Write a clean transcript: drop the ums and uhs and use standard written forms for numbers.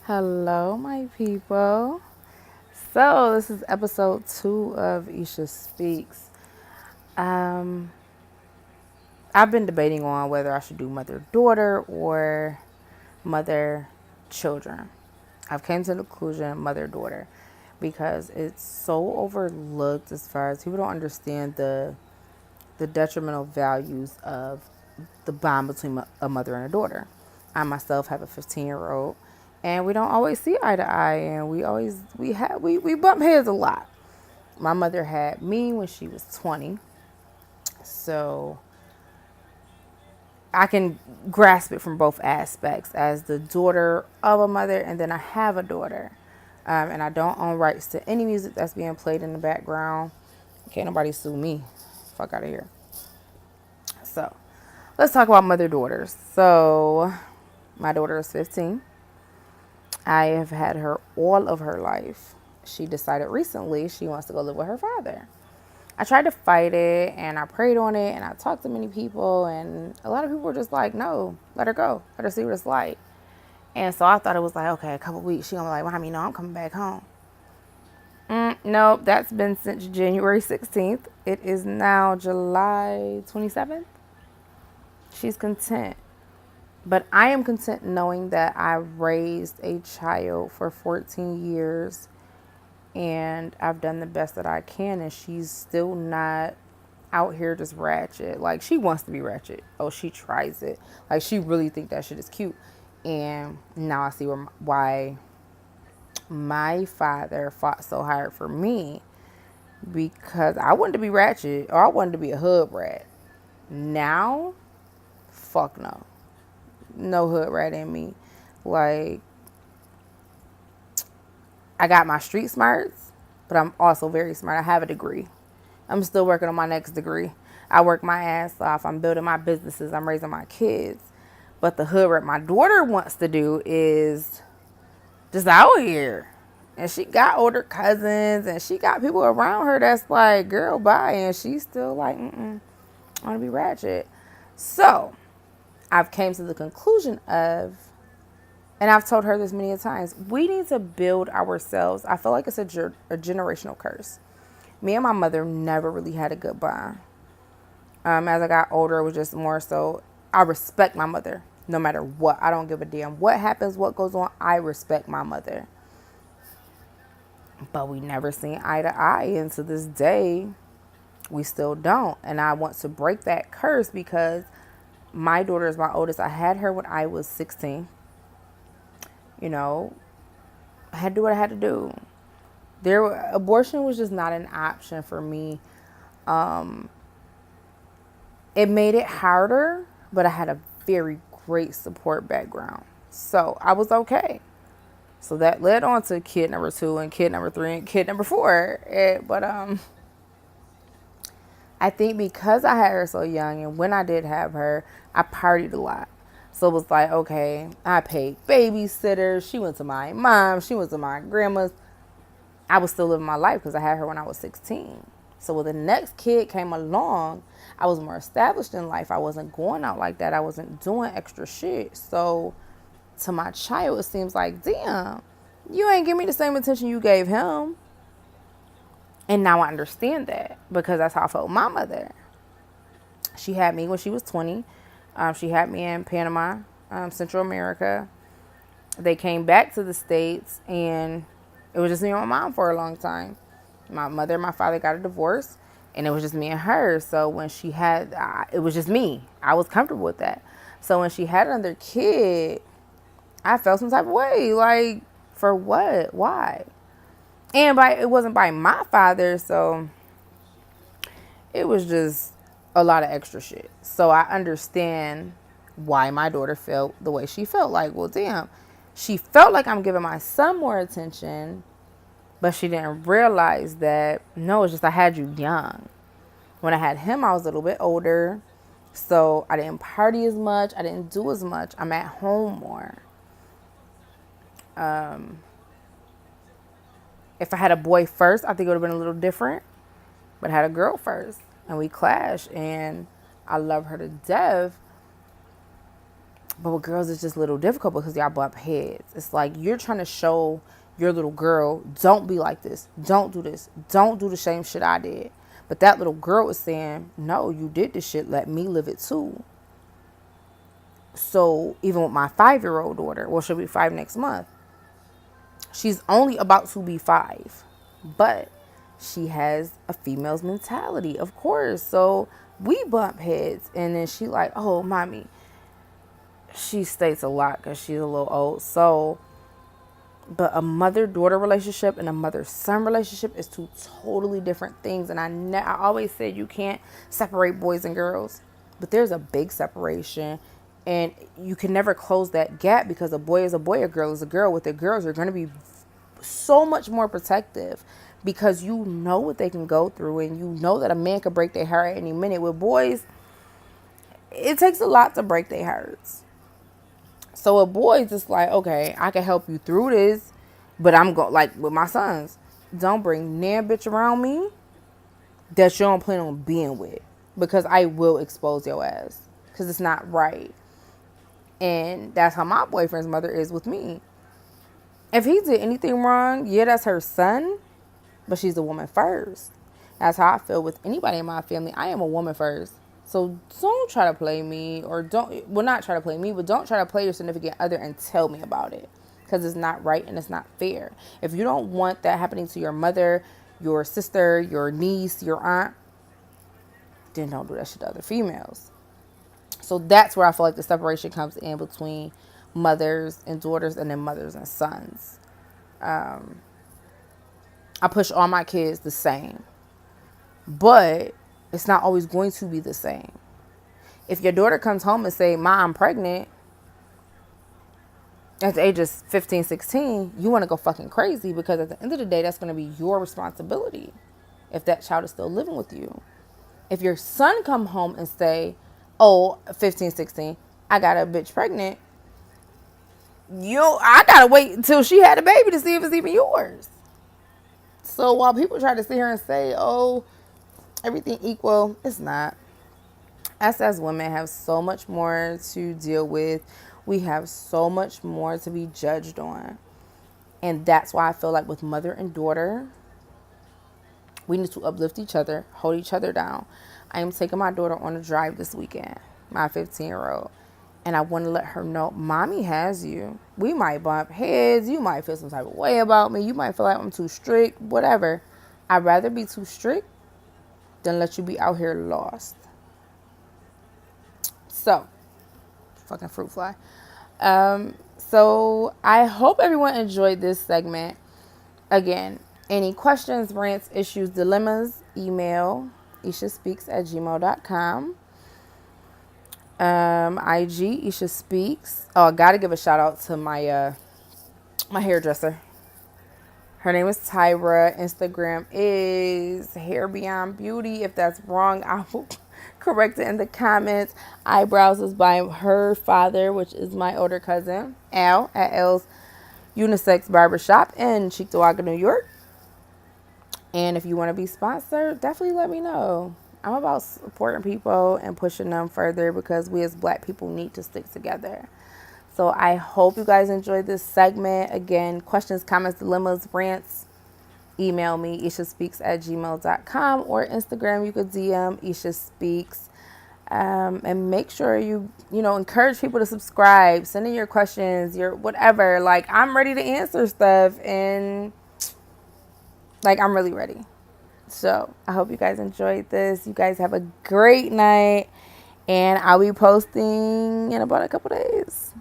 Hello, my people. So, this is episode 2 of Esha Speaks. Um, I've been debating on whether I should do mother daughter or mother children. I've came to the conclusion mother daughter because it's so overlooked as far as people don't understand the detrimental values of the bond between a mother and a daughter. I myself have a 15-year-old, and we don't always see eye to eye, and we bump heads a lot. My mother had me when she was 20, so I can grasp it from both aspects as the daughter of a mother, and then I have a daughter. And I don't own rights to any music that's being played in the background. Can't nobody sue me. Fuck out of here. So, let's talk about mother daughters. So, my daughter is 15. I have had her all of her life. She decided recently she wants to go live with her father. I tried to fight it and I prayed on it and I talked to many people, and a lot of people were just like, no, let her go. Let her see what it's like. And so I thought it was like, okay, a couple weeks. She gonna be like, Mommy, no, I'm coming back home. Nope, that's been since January 16th. It is now July 27th. She's content. But I am content knowing that I raised a child for 14 years and I've done the best that I can, and she's still not out here just ratchet. Like, she wants to be ratchet. Oh, she tries it. Like, she really think that shit is cute. And now I see why my father fought so hard for me, because I wanted to be ratchet or I wanted to be a hood rat. Now, fuck no. No hood rat in me. Like, I got my street smarts, but I'm also very smart. I have a degree. I'm still working on my next degree. I work my ass off. I'm building my businesses. I'm raising my kids. But the hood rat my daughter wants to do is just out here. And she got older cousins and she got people around her that's like, girl, bye. And she's still like, I want to be ratchet. So I've came to the conclusion of, and I've told her this many times, we need to build ourselves. I feel like it's a generational curse. Me and my mother never really had a good bond. As I got older, it was just more so, I respect my mother no matter what. I don't give a damn what happens, what goes on. I respect my mother. But we never seen eye to eye. And to this day, we still don't. And I want to break that curse because my daughter is my oldest. I had her when I was 16. You know, I had to do what I had to do. Abortion was just not an option for me. It made it harder, but I had a very great support background. So I was okay. So that led on to kid number 2 and kid number 3 and kid number 4. But I think because I had her so young and when I did have her, I partied a lot. So it was like, okay, I paid babysitters. She went to my mom. She went to my grandma's. I was still living my life because I had her when I was 16. So when the next kid came along, I was more established in life. I wasn't going out like that. I wasn't doing extra shit. So to my child, it seems like, damn, you ain't give me the same attention you gave him. And now I understand that because that's how I felt with my mother. She had me when she was 20. She had me in Panama, Central America. They came back to the States and it was just me and my mom for a long time. My mother and my father got a divorce and it was just me and her. So when she had, it was just me. I was comfortable with that. So when she had another kid, I felt some type of way. Like, for what? Why? And it wasn't by my father, so it was just a lot of extra shit. So I understand why my daughter felt the way she felt. Like, well, damn, she felt like I'm giving my son more attention, but she didn't realize that, no, it's just I had you young. When I had him, I was a little bit older, so I didn't party as much. I didn't do as much. I'm at home more. If I had a boy first, I think it would have been a little different. But I had a girl first, and we clashed, and I love her to death. But with girls, it's just a little difficult because y'all bump heads. It's like you're trying to show your little girl, don't be like this. Don't do this. Don't do the same shit I did. But that little girl was saying, no, you did this shit. Let me live it too. So even with my 5-year-old daughter, well, she'll be 5 next month. She's only about to be 5. But she has a female's mentality, of course. So we bump heads. And then she like, oh, mommy. She states a lot because she's a little old. So, but a mother-daughter relationship and a mother-son relationship is two totally different things. And I always said you can't separate boys and girls. But there's a big separation. And you can never close that gap because a boy is a boy, a girl is a girl. With the girls, you're going to be so much more protective because you know what they can go through and you know that a man could break their heart at any minute. With boys, it takes a lot to break their hearts. So with boys, it's like, okay, I can help you through this, but I'm going, like with my sons, don't bring nan bitch around me that you don't plan on being with because I will expose your ass because it's not right. And that's how my boyfriend's mother is with me. If he did anything wrong, yeah, that's her son, but she's a woman first. That's how I feel with anybody in my family. I am a woman first. So don't try to play me not try to play me, but don't try to play your significant other and tell me about it because it's not right and it's not fair. If you don't want that happening to your mother, your sister, your niece, your aunt, then don't do that shit to other females. So that's where I feel like the separation comes in between mothers and daughters and then mothers and sons. I push all my kids the same, but it's not always going to be the same. If your daughter comes home and say, Ma, I'm pregnant, at the age of 15, 16, you want to go fucking crazy because at the end of the day, that's going to be your responsibility if that child is still living with you. If your son come home and say, oh, 15, 16, I got a bitch pregnant, I got to wait until she had a baby to see if it's even yours. So while people try to sit here and say, oh, everything equal, it's not. Us as women have so much more to deal with. We have so much more to be judged on. And that's why I feel like with mother and daughter, we need to uplift each other, hold each other down. I am taking my daughter on a drive this weekend, my 15-year-old. And I want to let her know, mommy has you. We might bump heads. You might feel some type of way about me. You might feel like I'm too strict, whatever. I'd rather be too strict than let you be out here lost. So, fucking fruit fly. So I hope everyone enjoyed this segment. Again, any questions, rants, issues, dilemmas, email ishaspeaks@gmail.com. IG Isha Speaks. Oh, I gotta give a shout out to my my hairdresser. Her name is Tyra. Instagram is Hair Beyond Beauty. If that's wrong, I will correct it in the comments. Eyebrows is by her father, which is my older cousin, Al, at L's Unisex Barbershop in Cheektowaga, New York. And if you want to be sponsored, definitely let me know. I'm about supporting people and pushing them further because we as Black people need to stick together. So I hope you guys enjoyed this segment. Again, questions, comments, dilemmas, rants, email me, ishaspeaks@gmail.com, or Instagram, you could DM Isha Speaks. And make sure you encourage people to subscribe, send in your questions, your whatever. Like, I'm ready to answer stuff, and like, I'm really ready. So I hope you guys enjoyed this. You guys have a great night, and I'll be posting in about a couple days.